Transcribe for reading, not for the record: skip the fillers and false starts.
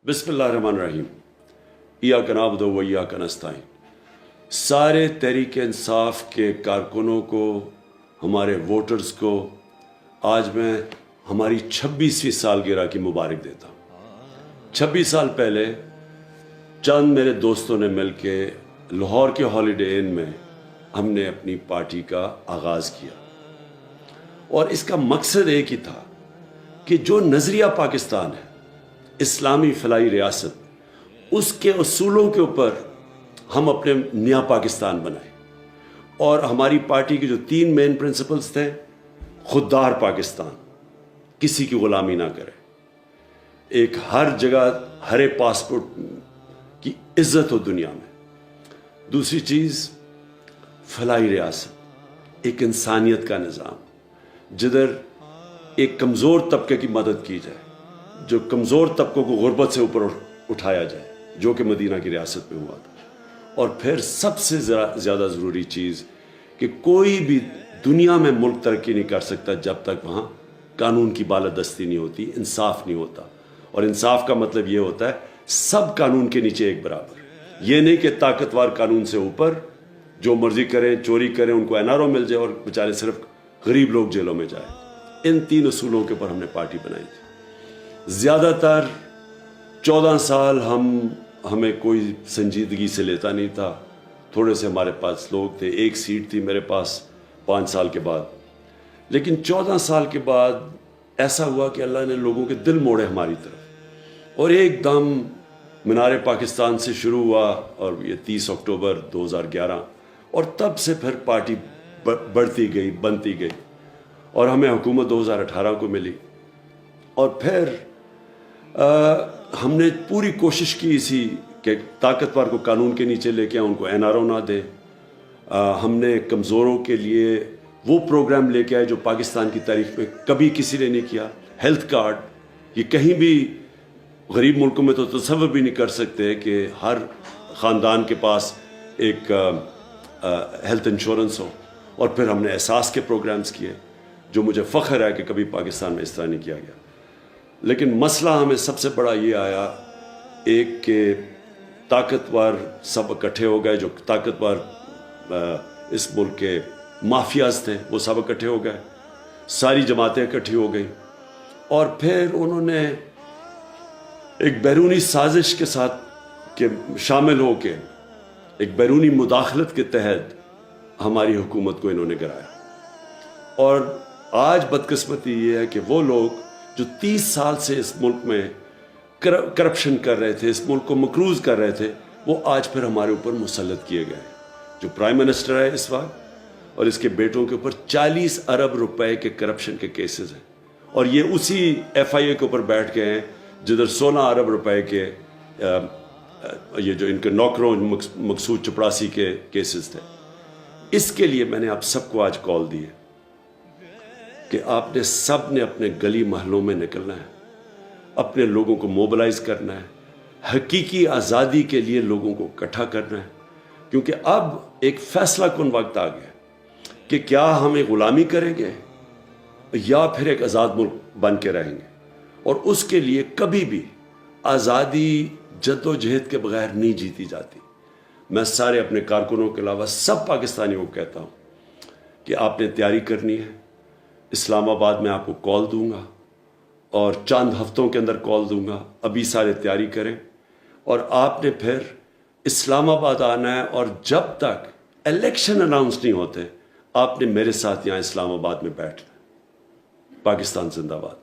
بسم اللہ الرحمن الرحیم ایاک نعبد و ایاک نستعین۔ سارے تحریک انصاف کے کارکنوں کو، ہمارے ووٹرز کو آج میں ہماری 26ویں سالگرہ کی مبارک دیتا ہوں۔ 26 سال پہلے چند میرے دوستوں نے مل کے لاہور کے ہالیڈے ان میں ہم نے اپنی پارٹی کا آغاز کیا، اور اس کا مقصد ایک ہی تھا کہ جو نظریہ پاکستان ہے، اسلامی فلاحی ریاست، اس کے اصولوں کے اوپر ہم اپنے نیا پاکستان بنائیں۔ اور ہماری پارٹی کے جو 3 مین پرنسپلز تھے: خوددار پاکستان، کسی کی غلامی نہ کرے، ایک ہر جگہ ہر پاسپورٹ کی عزت ہو دنیا میں، دوسری چیز فلاحی ریاست، ایک انسانیت کا نظام جدھر ایک کمزور طبقے کی مدد کی جائے، جو کمزور طبقوں کو غربت سے اوپر اٹھایا جائے، جو کہ مدینہ کی ریاست میں ہوا تھا۔ اور پھر سب سے زیادہ ضروری چیز کہ کوئی بھی دنیا میں ملک ترقی نہیں کر سکتا جب تک وہاں قانون کی بالادستی نہیں ہوتی، انصاف نہیں ہوتا۔ اور انصاف کا مطلب یہ ہوتا ہے سب قانون کے نیچے ایک برابر، یہ نہیں کہ طاقتور قانون سے اوپر جو مرضی کریں، چوری کریں، ان کو NRO مل جائے اور بیچارے صرف غریب لوگ جیلوں میں جائیں۔ ان 3 اصولوں کے اوپر ہم نے پارٹی بنائی تھی۔ زیادہ تر 14 سال ہمیں کوئی سنجیدگی سے لیتا نہیں تھا، تھوڑے سے ہمارے پاس لوگ تھے، 1 سیٹ تھی میرے پاس 5 سال کے بعد۔ لیکن 14 سال کے بعد ایسا ہوا کہ اللہ نے لوگوں کے دل موڑے ہماری طرف، اور ایک دم مینار پاکستان سے شروع ہوا، اور یہ 30 اکتوبر 2011، اور تب سے پھر پارٹی بڑھتی گئی، بنتی گئی، اور ہمیں حکومت 2018 کو ملی۔ اور پھر ہم نے پوری کوشش کی اسی کہ طاقتور کو قانون کے نیچے لے کے ان کو NRO نہ دے۔ ہم نے کمزوروں کے لیے وہ پروگرام لے کے آئے جو پاکستان کی تاریخ میں کبھی کسی نے نہیں کیا۔ ہیلتھ کارڈ، یہ کہیں بھی غریب ملکوں میں تو تصور بھی نہیں کر سکتے کہ ہر خاندان کے پاس ایک ہیلتھ انشورنس ہو۔ اور پھر ہم نے احساس کے پروگرامز کیے، جو مجھے فخر ہے کہ کبھی پاکستان میں اس طرح نہیں کیا گیا۔ لیکن مسئلہ ہمیں سب سے بڑا یہ آیا، ایک کہ طاقتور سب اکٹھے ہو گئے، جو طاقتور اس ملک کے مافیاز تھے وہ سب اکٹھے ہو گئے، ساری جماعتیں اکٹھی ہو گئیں، اور پھر انہوں نے ایک بیرونی سازش کے ساتھ کہ شامل ہو کے ایک بیرونی مداخلت کے تحت ہماری حکومت کو انہوں نے گرایا۔ اور آج بدقسمتی یہ ہے کہ وہ لوگ جو 30 سال سے اس ملک میں کرپشن کر رہے تھے، اس ملک کو مقروض کر رہے تھے، وہ آج پھر ہمارے اوپر مسلط کیے گئے ہیں۔ جو پرائم منسٹر ہے اس وقت، اور اس کے بیٹوں کے اوپر 40 ارب روپے کے کرپشن کے کیسز ہیں، اور یہ اسی FIA کے اوپر بیٹھ گئے ہیں جدھر 16 ارب روپے کے یہ جو ان کے نوکروں مقصود چپڑاسی کے کیسز تھے۔ اس کے لیے میں نے آپ سب کو آج کال دی ہے کہ آپ نے سب نے اپنے گلی محلوں میں نکلنا ہے، اپنے لوگوں کو موبلائز کرنا ہے، حقیقی آزادی کے لیے لوگوں کو اکٹھا کرنا ہے، کیونکہ اب ایک فیصلہ کن وقت آ گیا کہ کیا ہم ایک غلامی کریں گے یا پھر ایک آزاد ملک بن کے رہیں گے۔ اور اس کے لیے کبھی بھی آزادی جد و جہد کے بغیر نہیں جیتی جاتی۔ میں سارے اپنے کارکنوں کے علاوہ سب پاکستانیوں کو کہتا ہوں کہ آپ نے تیاری کرنی ہے۔ اسلام آباد میں آپ کو کال دوں گا، اور چند ہفتوں کے اندر کال دوں گا، ابھی سارے تیاری کریں۔ اور آپ نے پھر اسلام آباد آنا ہے، اور جب تک الیکشن اناؤنس نہیں ہوتے آپ نے میرے ساتھ یہاں اسلام آباد میں بیٹھنا ہے۔ پاکستان زندہ باد۔